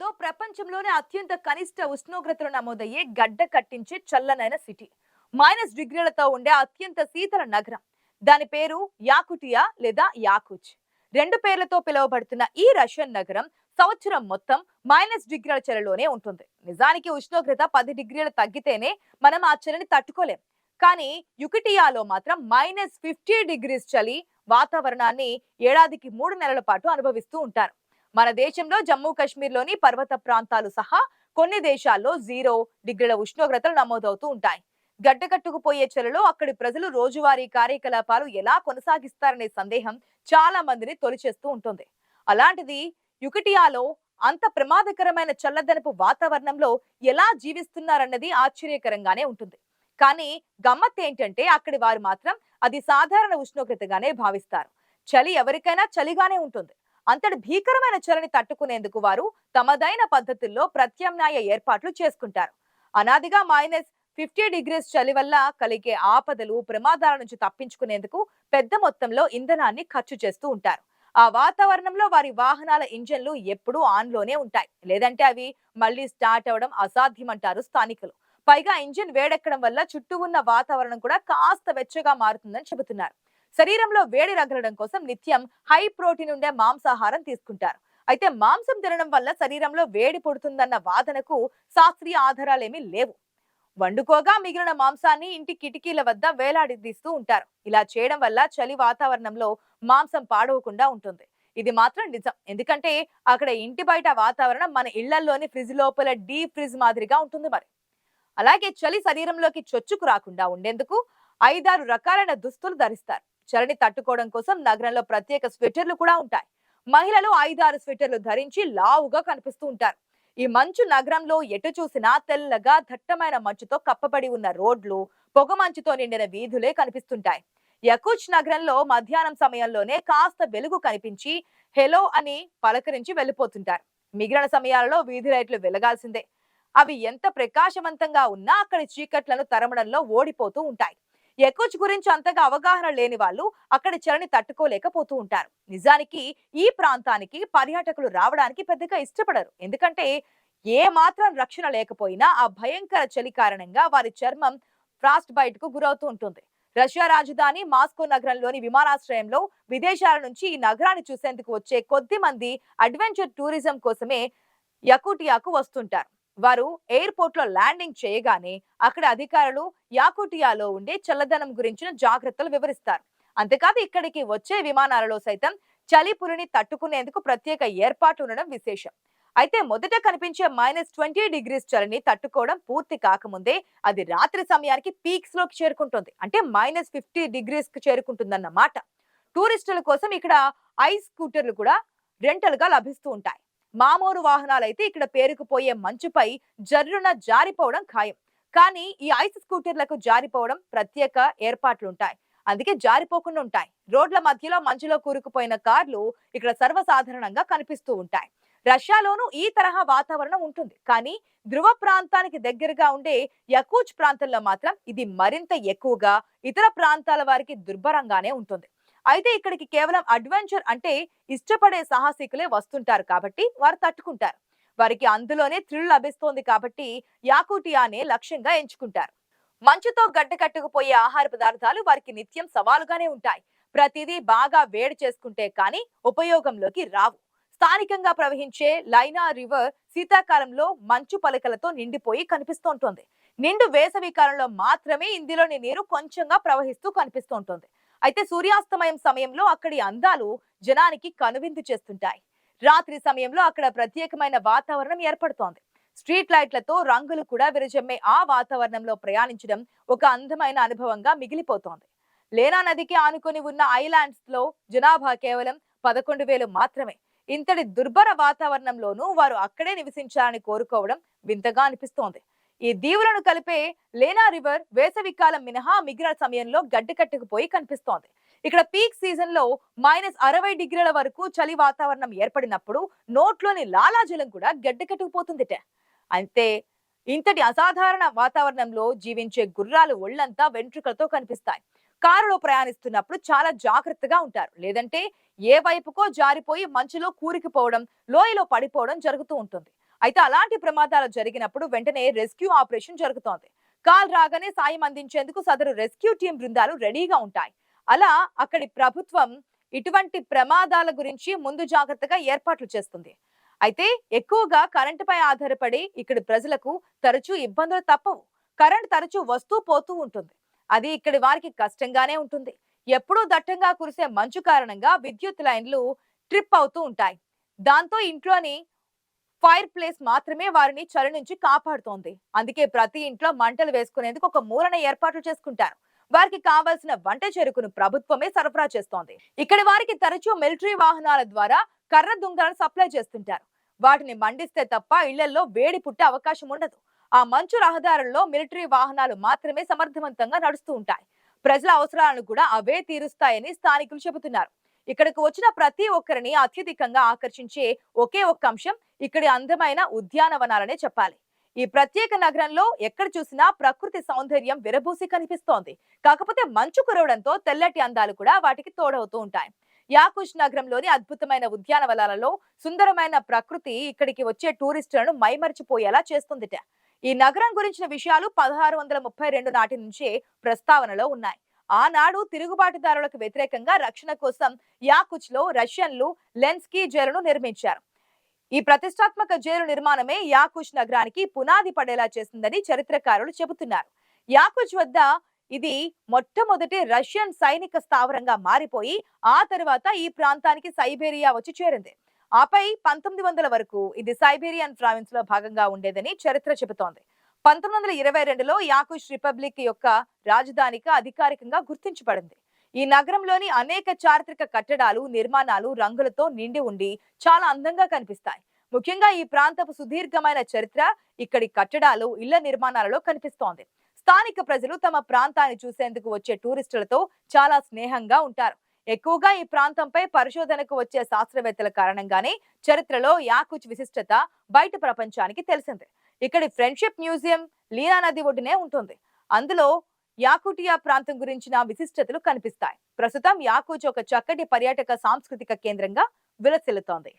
యుకిటియాలో ప్రపంచంలోనే అత్యంత కనిష్ట ఉష్ణోగ్రతలు నమోదయ్యే గడ్డ కట్టించే చల్లనైన సిటీ. -డిగ్రీలతో ఉండే అత్యంత శీతల నగరం. దాని పేరు యాకుటియా లేదా యాకుచ్. రెండు పేర్లతో పిలువబడుతున్న ఈ రష్యన్ నగరం సంవత్సరం మొత్తం -డిగ్రీల చలిలోనే ఉంటుంది. నిజానికి ఉష్ణోగ్రత 10 డిగ్రీలు తగ్గితేనే మనం ఆ చలిని తట్టుకోలేం. కానీ యుకిటియాలో మాత్రం -50 డిగ్రీస్ చలి వాతావరణాన్ని ఏడాదికి 3 నెలల పాటు అనుభవిస్తూ ఉంటారు. మన దేశంలో జమ్మూ కాశ్మీర్లోని పర్వత ప్రాంతాలు సహా కొన్ని దేశాల్లో 0 డిగ్రీల ఉష్ణోగ్రతలు నమోదవుతూ ఉంటాయి. గడ్డకట్టుకుపోయే చలిలో అక్కడి ప్రజలు రోజువారీ కార్యకలాపాలు ఎలా కొనసాగిస్తారనే సందేహం చాలా మందిని తొలిచేస్తూ ఉంటుంది. అలాంటిది యుకిటియాలో అంత ప్రమాదకరమైన చల్లదనపు వాతావరణంలో ఎలా జీవిస్తున్నారన్నది ఆశ్చర్యకరంగానే ఉంటుంది. కానీ గమ్మత్ ఏంటంటే అక్కడి వారు మాత్రం అది సాధారణ ఉష్ణోగ్రతగానే భావిస్తారు. చలి ఎవరికైనా చలిగానే ఉంటుంది. అంతటి భీకరమైన చలిని తట్టుకునేందుకు వారు తమదైన పద్ధతుల్లో ప్రత్యామ్నాయ ఏర్పాట్లు చేసుకుంటారు. అనాదిగా -50 డిగ్రీస్ చలి వల్ల కలిగే ఆపదలు, ప్రమాదాల నుంచి తప్పించుకునేందుకు పెద్ద మొత్తంలో ఇంధనాన్ని ఖర్చు చేస్తూ ఉంటారు. ఆ వాతావరణంలో వారి వాహనాల ఇంజన్లు ఎప్పుడూ ఆన్లోనే ఉంటాయి. లేదంటే అవి మళ్ళీ స్టార్ట్ అవడం అసాధ్యమంటారు స్థానికులు. పైగా ఇంజిన్ వేడెక్కడం వల్ల చుట్టూ ఉన్న వాతావరణం కూడా కాస్త వెచ్చగా మారుతుందని చెబుతున్నారు. శరీరంలో వేడి రగలడం కోసం నిత్యం హై ప్రోటీన్ ఉండే మాంసాహారం తీసుకుంటారు. అయితే మాంసం తినడం వల్ల శరీరంలో వేడి పుడుతుందన్న వాదనకు శాస్త్రీయ ఆధారాలేమీ లేవు. వండుకోగా మిగిలిన మాంసాన్ని ఇంటి కిటికీల వద్ద వేలాడదీస్తూ ఉంటారు. ఇలా చేయడం వల్ల చలి వాతావరణంలో మాంసం పాడవకుండా ఉంటుంది. ఇది మాత్రం నిజం. ఎందుకంటే అక్కడ ఇంటి బయట వాతావరణం మన ఇళ్లలోని ఫ్రిడ్జ్ లోపల డీప్ ఫ్రిడ్జ్ మాదిరిగా ఉంటుంది. మరి అలాగే చలి శరీరంలోకి చొచ్చుకు రాకుండా ఉండేందుకు 5-6 రకాలైన దుస్తులు ధరిస్తారు. చలిని తట్టుకోవడం కోసం నగరంలో ప్రత్యేక స్వెటర్లు కూడా ఉంటాయి. మహిళలు 5-6 స్వెటర్లు ధరించి లావుగా కనిపిస్తూ ఉంటారు. ఈ మంచు నగరంలో ఎటు చూసినా తెల్లగా దట్టమైన మంచుతో కప్పబడి ఉన్న రోడ్లు, పొగ మంచుతో నిండిన వీధులే కనిపిస్తుంటాయి. యకుచ్ నగరంలో మధ్యాహ్నం సమయంలోనే కాస్త వెలుగు కనిపించి హెలో అని పలకరించి వెళ్ళిపోతుంటారు. మిగిలిన సమయాలలో వీధి లైట్లు వెలగాల్సిందే. అవి ఎంత ప్రకాశవంతంగా ఉన్నా అక్కడి చీకట్లను తరమడంలో ఓడిపోతూ ఉంటాయి. యకుచ్ గురించి అంతగా అవగాహన లేని వాళ్ళు అక్కడి చలిని తట్టుకోలేకపోతూ ఉంటారు. నిజానికి ఈ ప్రాంతానికి పర్యాటకులు రావడానికి పెద్దగా ఇష్టపడరు. ఎందుకంటే ఏ మాత్రం రక్షణ లేకపోయినా ఆ భయంకర చలి కారణంగా వారి చర్మం ఫ్రాస్ట్ బైట్ కు గురవుతూ ఉంటుంది. రష్యా రాజధాని మాస్కో నగరంలోని విమానాశ్రయంలో విదేశాల నుంచి ఈ నగరాన్ని చూసేందుకు వచ్చే కొద్ది మంది అడ్వెంచర్ టూరిజం కోసమే యకుటియాకు వస్తుంటారు. వారు ఎయిర్పోర్ట్ లో ల్యాండింగ్ చేయగానే అక్కడ అధికారులు యాకుటియాలో ఉండే చల్లదనం గురించిన జాగ్రత్తలు వివరిస్తారు. అంతేకాదు ఇక్కడికి వచ్చే విమానాలలో సైతం చలి పులిని తట్టుకునేందుకు ప్రత్యేక ఏర్పాట్లు ఉండడం విశేషం. అయితే మొదట కనిపించే -20 డిగ్రీస్ చలిని తట్టుకోవడం పూర్తి కాకముందే అది రాత్రి సమయానికి పీక్స్ లోకి చేరుకుంటుంది. అంటే -50 డిగ్రీస్ కు చేరుకుంటుందన్నమాట. టూరిస్టుల కోసం ఇక్కడ ఐస్ స్కూటర్లు కూడా రెంటల్ గా లభిస్తూ ఉంటాయి. మామూలు వాహనాలైతే ఇక్కడ పేరుకుపోయే మంచుపై జర్రున జారిపోవడం ఖాయం. కానీ ఈ ఐస్ స్కూటర్లకు జారిపోవడం ప్రత్యేక ఏర్పాట్లుంటాయి. అందుకే జారిపోకుండా ఉంటాయి. రోడ్ల మధ్యలో మంచులో కూరుకుపోయిన కార్లు ఇక్కడ సర్వసాధారణంగా కనిపిస్తూ ఉంటాయి. రష్యాలోనూ ఈ తరహా వాతావరణం ఉంటుంది. కానీ ధ్రువ ప్రాంతానికి దగ్గరగా ఉండే యకుచ్ ప్రాంతంలో మాత్రం ఇది మరింత ఎక్కువగా ఇతర ప్రాంతాల వారికి దుర్భరంగానే ఉంటుంది. అయితే ఇక్కడికి కేవలం అడ్వెంచర్ అంటే ఇష్టపడే సాహసికులే వస్తుంటారు కాబట్టి వారు తట్టుకుంటారు. వారికి అందులోనే థ్రిల్ లభిస్తోంది కాబట్టి యాకుటియానే లక్ష్యంగా ఎంచుకుంటారు. మంచుతో గడ్డ కట్టుకుపోయే ఆహార పదార్థాలు వారికి నిత్యం సవాలుగానే ఉంటాయి. ప్రతిదీ బాగా వేడి చేసుకుంటే కానీ ఉపయోగంలోకి రావు. స్థానికంగా ప్రవహించే లైనా రివర్ శీతాకాలంలో మంచు పలకలతో నిండిపోయి కనిపిస్తుంటుంది. నిండు వేసవి కాలంలో మాత్రమే ఇందులోని నీరు కొంచెంగా ప్రవహిస్తూ కనిపిస్తుంటుంది. అయితే సూర్యాస్తమయం సమయంలో అక్కడి అందాలు జనానికి కనువిందు చేస్తుంటాయి. రాత్రి సమయంలో అక్కడ ప్రత్యేకమైన వాతావరణం ఏర్పడుతోంది. స్ట్రీట్ లైట్లతో రంగులు కూడా విరజమ్మే ఆ వాతావరణంలో ప్రయాణించడం ఒక అందమైన అనుభవంగా మిగిలిపోతోంది. లేనా నదికి ఆనుకొని ఉన్న ఐలాండ్స్ లో జనాభా కేవలం 11,000 మాత్రమే. ఇంతటి దుర్భర వాతావరణంలోనూ వారు అక్కడే నివసించాలని కోరుకోవడం వింతగా అనిపిస్తోంది. ఈ దీవులను కలిపే లేనా రివర్ వేసవి కాలం మినహా మిగిలిన సమయంలో గడ్డకట్టుకుపోయి కనిపిస్తోంది. ఇక్కడ పీక్ సీజన్ లో -60 డిగ్రీల వరకు చలి వాతావరణం ఏర్పడినప్పుడు నోట్లోని లాలాజలం కూడా గడ్డకట్టుకుపోతుందిట. అయితే ఇంతటి అసాధారణ వాతావరణంలో జీవించే గుర్రాలు ఒళ్లంతా వెంట్రుకలతో కనిపిస్తాయి. కారులో ప్రయాణిస్తున్నప్పుడు చాలా జాగ్రత్తగా ఉంటారు. లేదంటే ఏ వైపుకో జారిపోయి మంచులో కూరుకుపోవడం, లోయలో పడిపోవడం జరుగుతూ ఉంటుంది. అయితే అలాంటి ప్రమాదాలు జరిగినప్పుడు వెంటనే రెస్క్యూ ఆపరేషన్ జరుగుతోంది. కాల్ రాగానే సాయం అందించేందుకు సదరు రెస్క్యూ టీం బృందాలు రెడీగా ఉంటాయి. అలా అక్కడి ప్రభుత్వం ఇటువంటి ప్రమాదాల గురించి ముందు జాగ్రత్తగా ఏర్పాట్లు చేస్తుంది. అయితే ఎక్కువగా కరెంటుపై ఆధారపడి ఇక్కడి ప్రజలకు తరచూ ఇబ్బందులు తప్పవు. కరెంట్ తరచూ వస్తూ పోతూ ఉంటుంది. అది ఇక్కడి వారికి కష్టంగానే ఉంటుంది. ఎప్పుడూ దట్టంగా కురిసే మంచు కారణంగా విద్యుత్ లైన్లు ట్రిప్ అవుతూ ఉంటాయి. దాంతో ఇంట్లోని ఫైర్ ప్లేస్ మాత్రమే వారిని చలి నుంచి కాపాడుతోంది. అందుకే ప్రతి ఇంట్లో మంటలు వేసుకునేందుకు ఒక మూలన ఏర్పాట్లు చేసుకుంటారు. వారికి కావాల్సిన వంట చెరుకును ప్రభుత్వమే సరఫరా చేస్తోంది. ఇక్కడి వారికి తరచూ మిలిటరీ వాహనాల ద్వారా కర్ర దుంగలను సప్లై చేస్తుంటారు. వాటిని మండిస్తే తప్ప ఇళ్లలో వేడి పుట్టే అవకాశం ఉండదు. ఆ మంచు రహదారుల్లో మిలిటరీ వాహనాలు మాత్రమే సమర్థవంతంగా నడుస్తూ ఉంటాయి. ప్రజల అవసరాలను కూడా అవే తీరుస్తాయని స్థానికులు చెబుతున్నారు. ఇక్కడికి వచ్చిన ప్రతి ఒక్కరిని అత్యధికంగా ఆకర్షించే ఒకే ఒక్క అంశం ఇక్కడి అందమైన ఉద్యానవనాలనే చెప్పాలి. ఈ ప్రత్యేక నగరంలో ఎక్కడ చూసినా ప్రకృతి సౌందర్యం విరబూసి కనిపిస్తోంది. కాకపోతే మంచు కురవడంతో తెల్లటి అందాలు కూడా వాటికి తోడవుతూ ఉంటాయి. యాకుష్ నగరంలోని అద్భుతమైన ఉద్యానవనాలలో సుందరమైన ప్రకృతి ఇక్కడికి వచ్చే టూరిస్టులను మైమరిచిపోయేలా చేస్తుందిట. ఈ నగరం గురించిన విషయాలు 1632 నాటి నుంచే ప్రస్తావనలో ఉన్నాయి. ఆనాడు తిరుగుబాటుదారులకు వ్యతిరేకంగా రక్షణ కోసం యాకుచ్ లో రష్యన్లు లెన్స్కీ జైలును నిర్మించారు. ఈ ప్రతిష్టాత్మక జైలు నిర్మాణమే యాకుచ్ నగరానికి పునాది పడేలా చేసిందని చరిత్రకారులు చెబుతున్నారు. యాకుచ్ వద్ద ఇది మొట్టమొదటి రష్యన్ సైనిక స్థావరంగా మారిపోయి ఆ తర్వాత ఈ ప్రాంతానికి సైబేరియా వచ్చి చేరింది. ఆపై 1900 వరకు ఇది సైబేరియన్ ప్రావిన్స్ లో భాగంగా ఉండేదని చరిత్ర చెబుతోంది. 1922లో యాకుష్ రిపబ్లిక్ యొక్క రాజధానిగా అధికారికంగా గుర్తించబడింది. ఈ నగరంలోని అనేక చారిత్రక కట్టడాలు, నిర్మాణాలు రంగులతో నిండి ఉండి చాలా అందంగా కనిపిస్తాయి. ముఖ్యంగా ఈ ప్రాంతపు సుదీర్ఘమైన చరిత్ర ఇక్కడి కట్టడాలు, ఇళ్ల నిర్మాణాలలో కనిపిస్తోంది. స్థానిక ప్రజలు తమ ప్రాంతాన్ని చూసేందుకు వచ్చే టూరిస్టులతో చాలా స్నేహంగా ఉంటారు. ఎక్కువగా ఈ ప్రాంతంపై పరిశోధనకు వచ్చే శాస్త్రవేత్తల కారణంగానే చరిత్రలో యాకుచ్ విశిష్టత బయట ప్రపంచానికి తెలిసింది. ఇక్కడి ఫ్రెండ్షిప్ మ్యూజియం లీనా నది ఒడ్డునే ఉంటుంది. అందులో యాకుటియా ప్రాంతం గురించిన విశిష్టతలు కనిపిస్తాయి. ప్రస్తుతం యాకుచ్ ఒక చక్కటి పర్యాటక సాంస్కృతిక కేంద్రంగా విలసిల్లుతోంది.